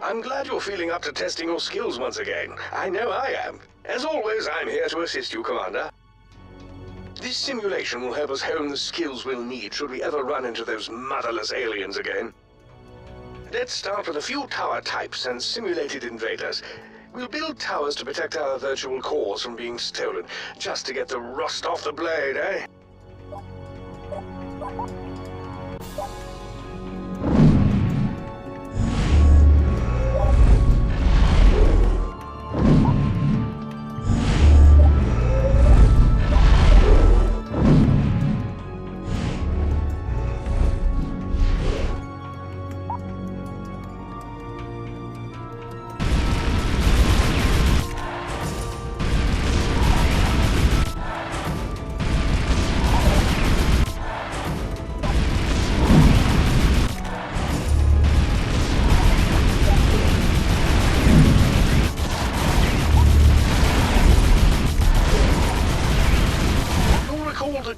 I'm glad you're feeling up to testing your skills once again. I know I am. As always, I'm here to assist you, Commander. This simulation will help us hone the skills we'll need should we ever run into those motherless aliens again. Let's start with a few tower types and simulated invaders. We'll build towers to protect our virtual cores from being stolen, just to get the rust off the blade, eh?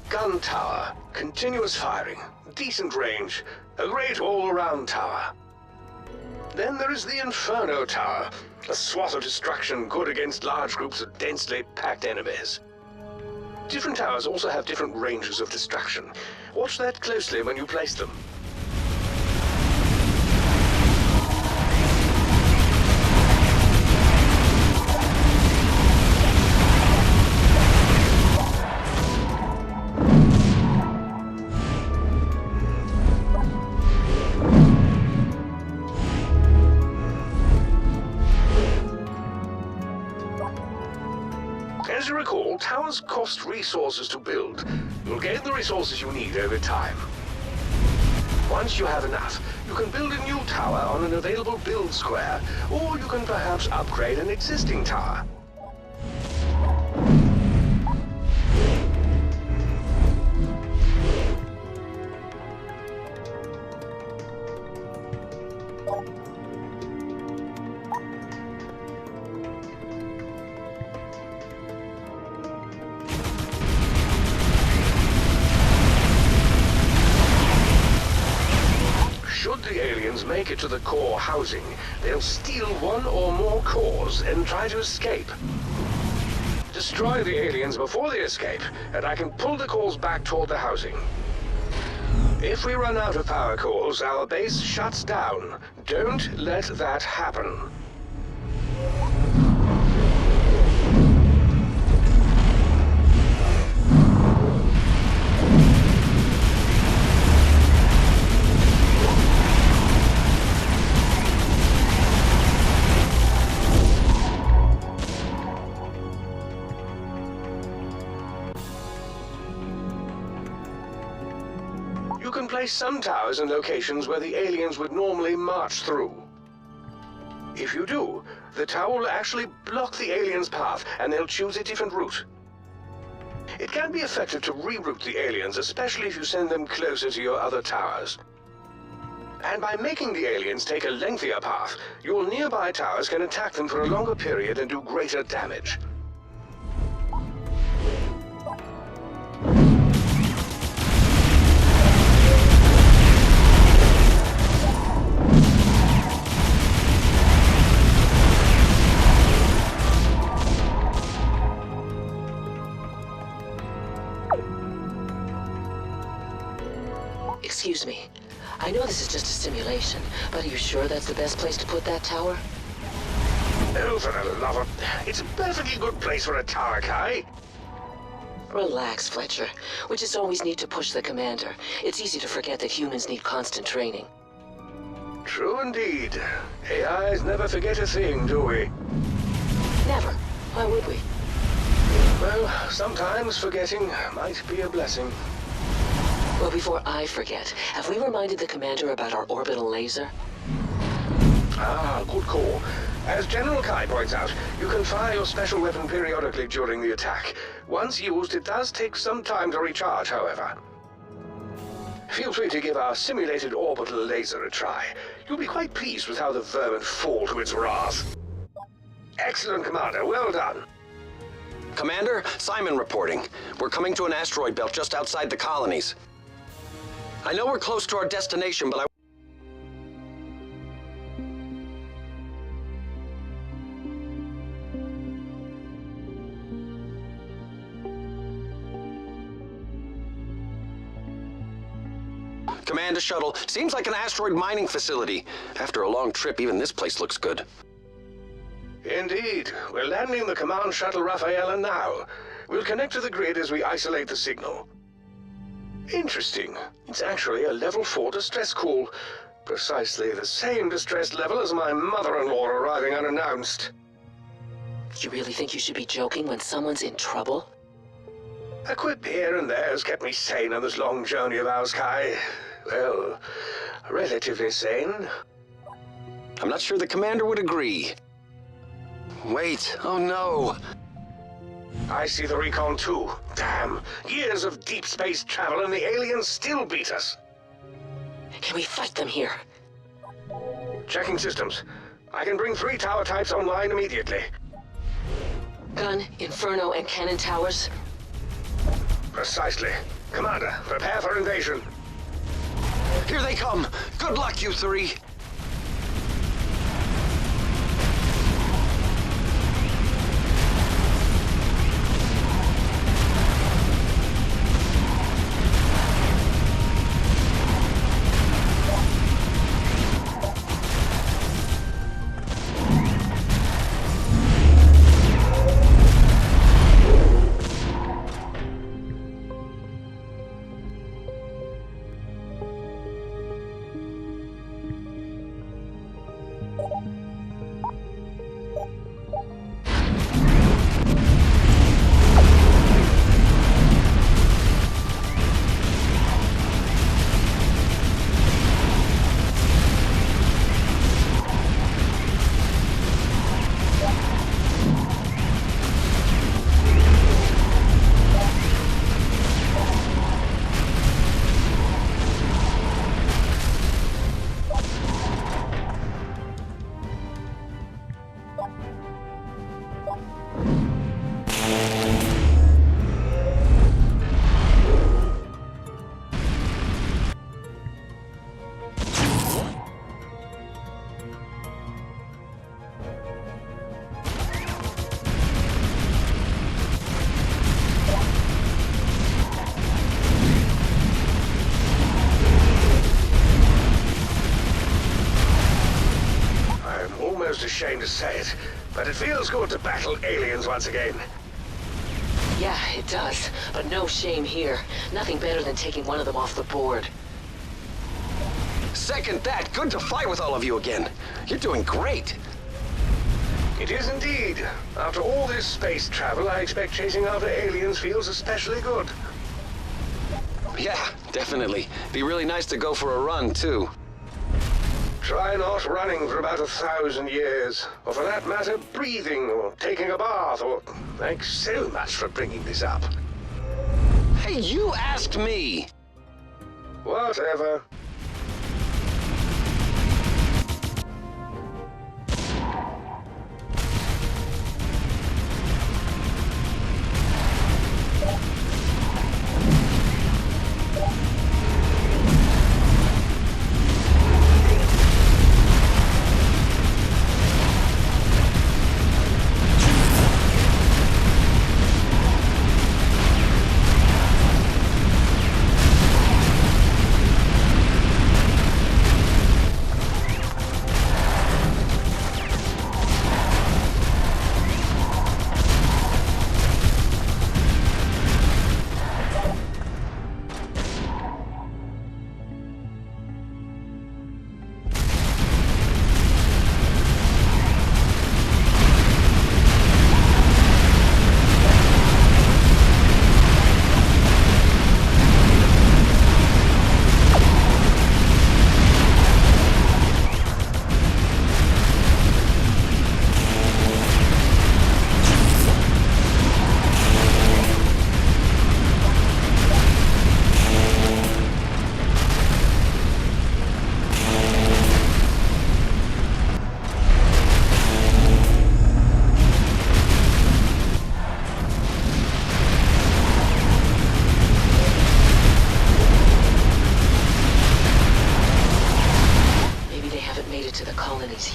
Gun tower, continuous firing, decent range, a great all-around tower. Then there is the Inferno Tower, a swath of destruction good against large groups of densely packed enemies. Different towers also have different ranges of destruction. Watch that closely when you place them. As you recall, towers cost resources to build. You'll gain the resources you need over time. Once you have enough, you can build a new tower on an available build square, or you can perhaps upgrade an existing tower. Should the aliens make it to the core housing, they'll steal one or more cores and try to escape. Destroy the aliens before they escape, and I can pull the cores back toward the housing. If we run out of power cores, our base shuts down. Don't let that happen. You can place some towers in locations where the aliens would normally march through. If you do, the tower will actually block the aliens' path, and they'll choose a different route. It can be effective to reroute the aliens, especially if you send them closer to your other towers. And by making the aliens take a lengthier path, your nearby towers can attack them for a longer period and do greater damage. Excuse me. I know this is just a simulation, but are you sure that's the best place to put that tower? Oh, for the love of... It's a perfectly good place for a tower, Kai. Relax, Fletcher. We just always need to push the commander. It's easy to forget that humans need constant training. True indeed. AIs never forget a thing, do we? Never. Why would we? Well, sometimes forgetting might be a blessing. Well, before I forget, have we reminded the commander about our orbital laser? Ah, good call. As General Kai points out, you can fire your special weapon periodically during the attack. Once used, it does take some time to recharge, however. Feel free to give our simulated orbital laser a try. You'll be quite pleased with how the vermin fall to its wrath. Excellent, Commander. Well done. Commander, Simon reporting. We're coming to an asteroid belt just outside the colonies. I know we're close to our destination, but Command a shuttle. Seems like an asteroid mining facility. After a long trip, even this place looks good. Indeed. We're landing the command shuttle Rafaela now. We'll connect to the grid as we isolate the signal. Interesting. It's actually a level 4 distress call. Precisely the same distress level as my mother-in-law arriving unannounced. You really think you should be joking when someone's in trouble? A quip here and there has kept me sane on this long journey of ours, Kai. Well, relatively sane. I'm not sure the commander would agree. Wait, oh no. I see the recon too. Damn, years of deep space travel and the aliens still beat us. Can we fight them here? Checking systems. I can bring 3 tower types online immediately. Gun, Inferno, and cannon towers? Precisely. Commander, prepare for invasion. Here they come. Good luck, you 3. Ashamed to say it, but it feels good to battle aliens once again. Yeah, it does. But no shame here. Nothing better than taking one of them off the board. Second that. Good to fight with all of you again. You're doing great. It is indeed. After all this space travel, I expect chasing after aliens feels especially good. Yeah, definitely. Be really nice to go for a run, too. Try not running for about 1,000 years. Or for that matter, breathing or taking a bath or... Thanks so much for bringing this up. Hey, you asked me! Whatever.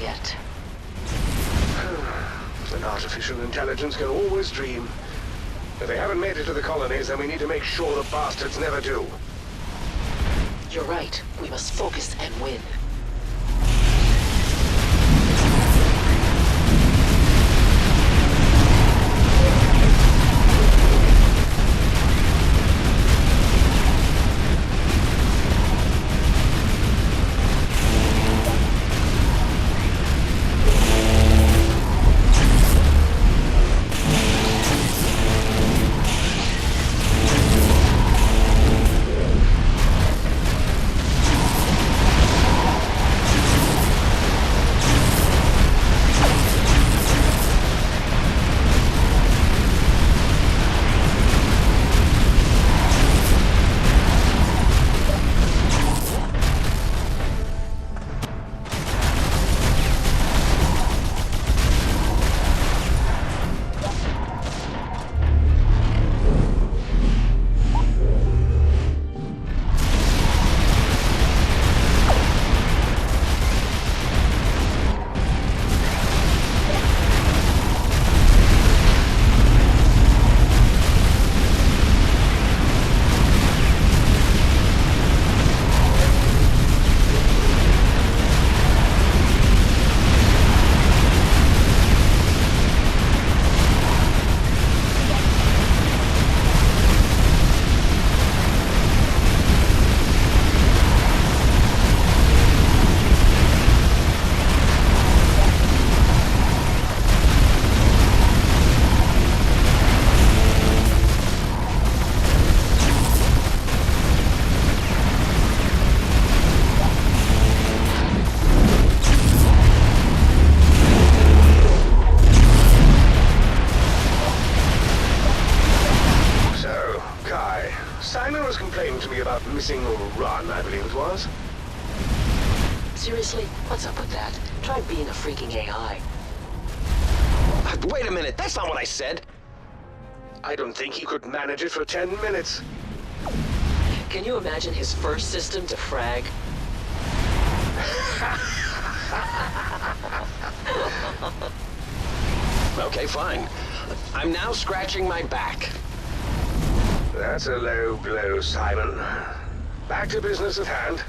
Yet. An artificial intelligence can always dream. If they haven't made it to the colonies, then we need to make sure the bastards never do. You're right. We must focus and win. Missing a run, I believe it was. Seriously? What's up with that? Try being a freaking AI. Wait a minute, that's not what I said. I don't think he could manage it for 10 minutes. Can you imagine his first system to frag? Okay, fine. I'm now scratching my back. That's a low blow, Simon. Back to business at hand.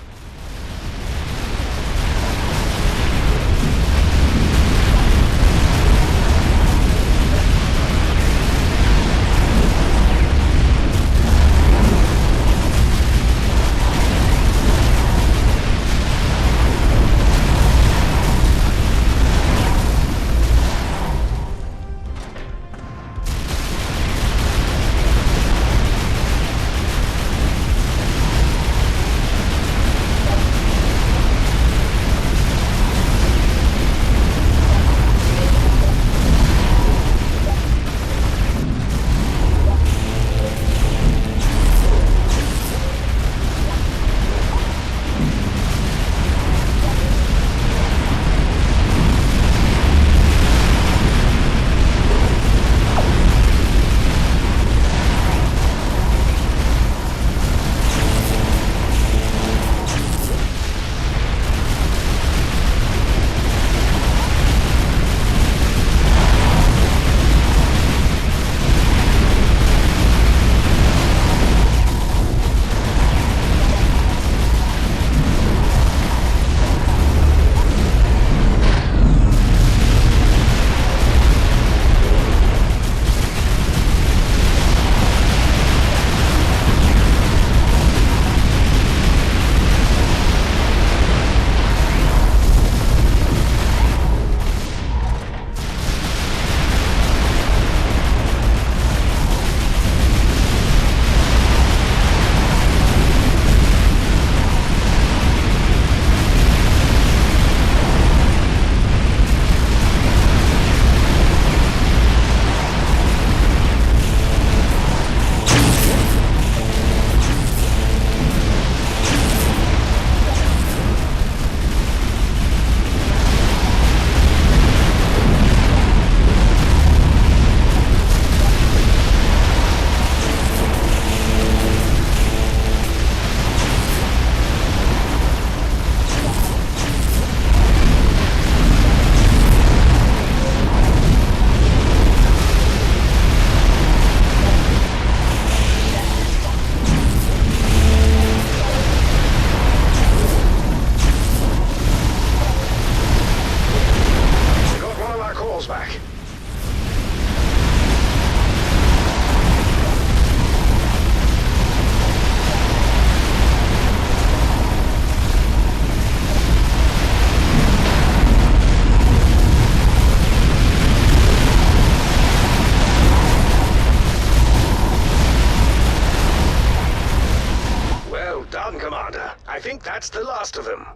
I think that's the last of them.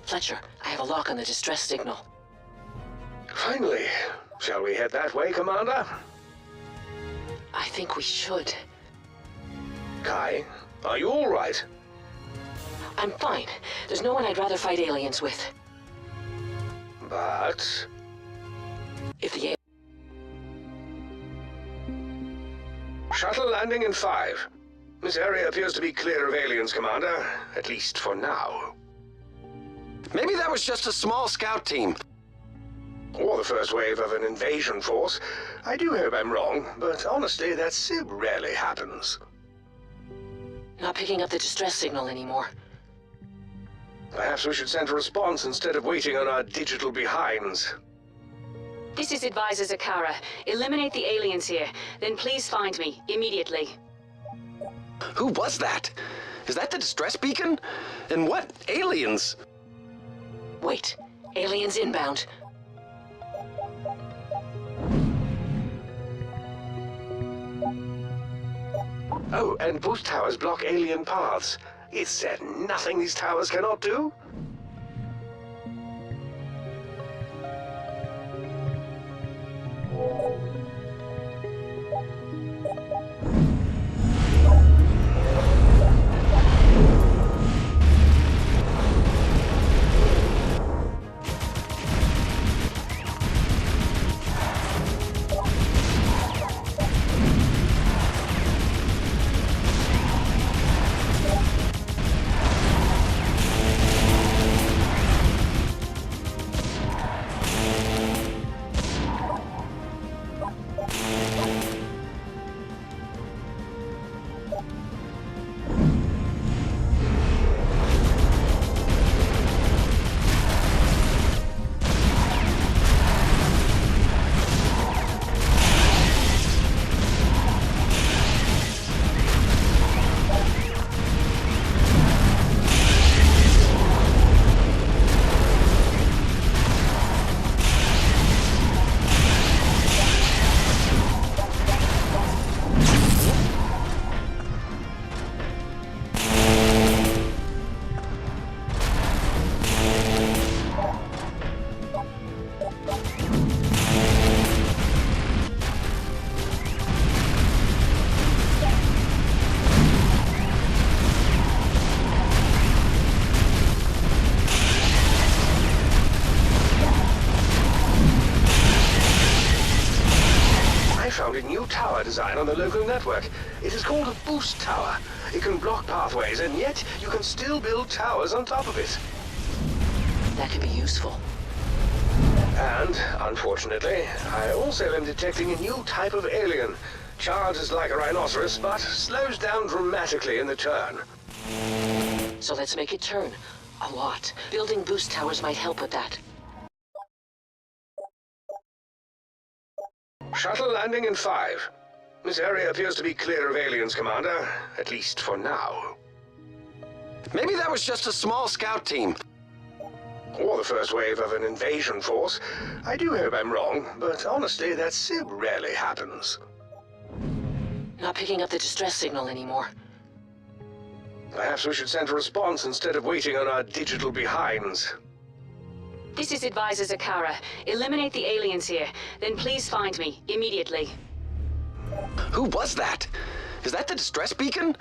Fletcher, I have a lock on the distress signal. Finally. Shall we head that way, Commander? I think we should. Kai, are you all right? I'm fine. There's no one I'd rather fight aliens with. But... If the Shuttle landing in 5. This area appears to be clear of aliens, Commander. At least for now. Maybe that was just a small scout team. Or the first wave of an invasion force. I do hope I'm wrong, but honestly, that so rarely happens. Not picking up the distress signal anymore. Perhaps we should send a response instead of waiting on our digital behinds. This is Advisor Zakara. Eliminate the aliens here. Then please find me, immediately. Who was that? Is that the distress beacon? And what aliens? Wait. Aliens inbound. Oh, and boost towers block alien paths. Is there nothing these towers cannot do? Found a new tower design on the local network. It is called a boost tower. It can block pathways, and yet you can still build towers on top of it. That could be useful. And, unfortunately, I also am detecting a new type of alien. Charges like a rhinoceros, but slows down dramatically in the turn. So let's make it turn. A lot. Building boost towers might help with that. Shuttle landing in 5. This area appears to be clear of aliens, Commander. At least for now. Maybe that was just a small scout team. Or the first wave of an invasion force. I do hope I'm wrong, but honestly, that so rarely happens. Not picking up the distress signal anymore. Perhaps we should send a response instead of waiting on our digital behinds. This is Advisor Zakara. Eliminate the aliens here. Then please find me, immediately. Who was that? Is that the distress beacon?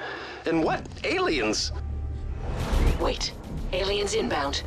And what aliens? Wait. Aliens inbound.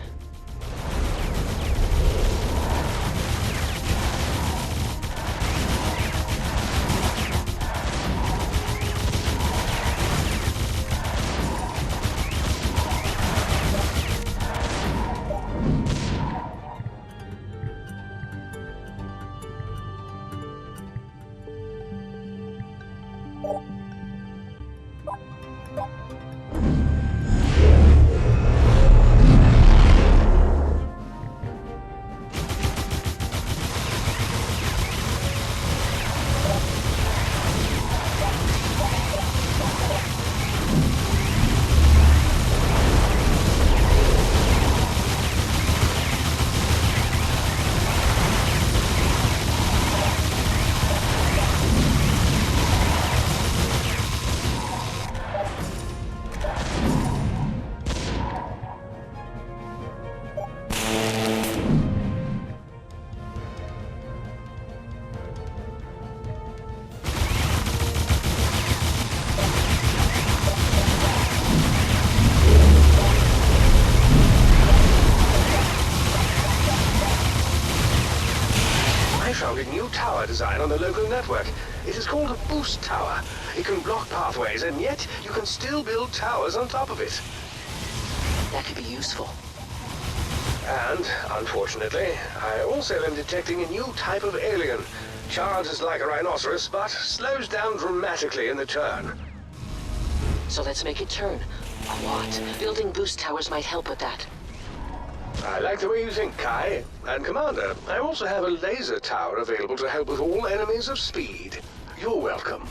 line on the local network. It is called a boost tower. It can block pathways, and yet you can still build towers on top of it. That could be useful. And, unfortunately, I also am detecting a new type of alien. Charges like a rhinoceros, but slows down dramatically in the turn. So let's make it turn. What? Building boost towers might help with that. I like the way you think, Kai. And Commander, I also have a laser tower available to help with all enemies of speed. You're welcome.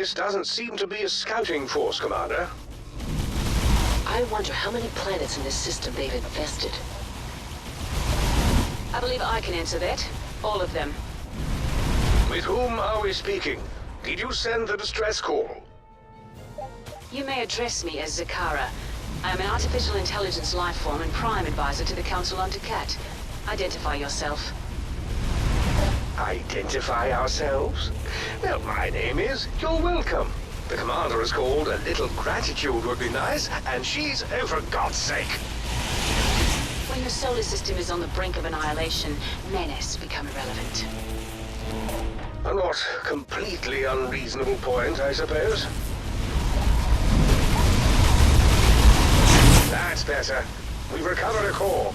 This doesn't seem to be a scouting force, Commander. I wonder how many planets in this system they've infested. I believe I can answer that. All of them. With whom are we speaking? Did you send the distress call? You may address me as Zakara. I am an artificial intelligence life form and prime advisor to the Council on Dukat. Identify yourself. Identify ourselves? Well, my name is You're Welcome. The Commander has called. A little gratitude would be nice, and she's, oh, for God's sake. When your solar system is on the brink of annihilation, menace become irrelevant. A not completely unreasonable point, I suppose. That's better. We've recovered a core.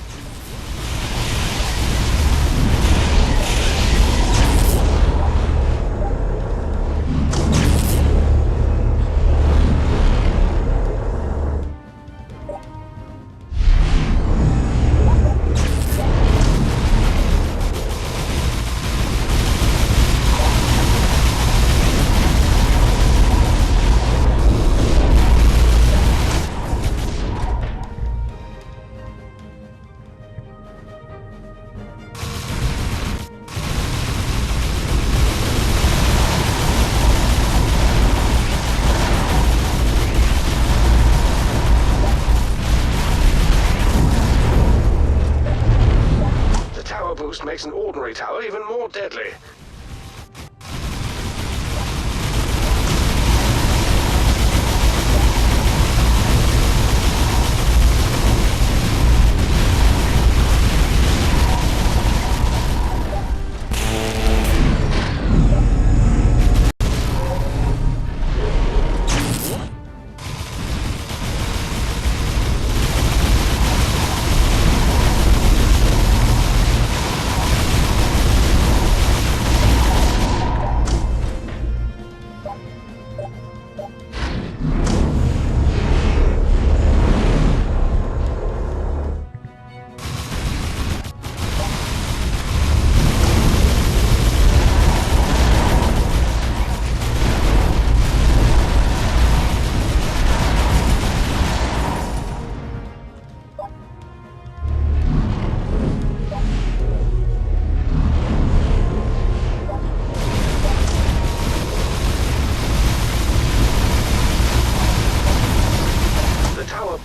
makes an ordinary tower even more deadly.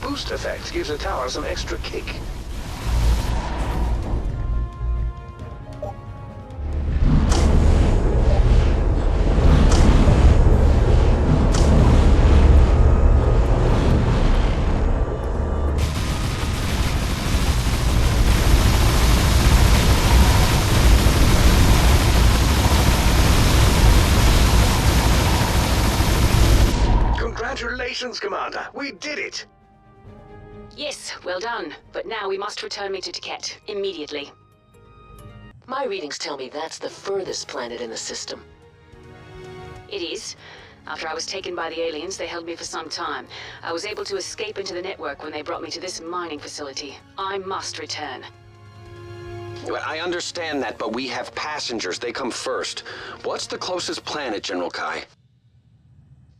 Boost effect gives the tower some extra kick. Congratulations, Commander. We did it! Yes, well done. But now we must return me to Tiket, immediately. My readings tell me that's the furthest planet in the system. It is. After I was taken by the aliens, they held me for some time. I was able to escape into the network when they brought me to this mining facility. I must return. Well, I understand that, but we have passengers. They come first. What's the closest planet, General Kai?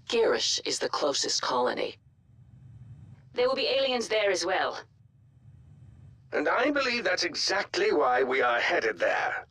Girish is the closest colony. There will be aliens there as well. And I believe that's exactly why we are headed there.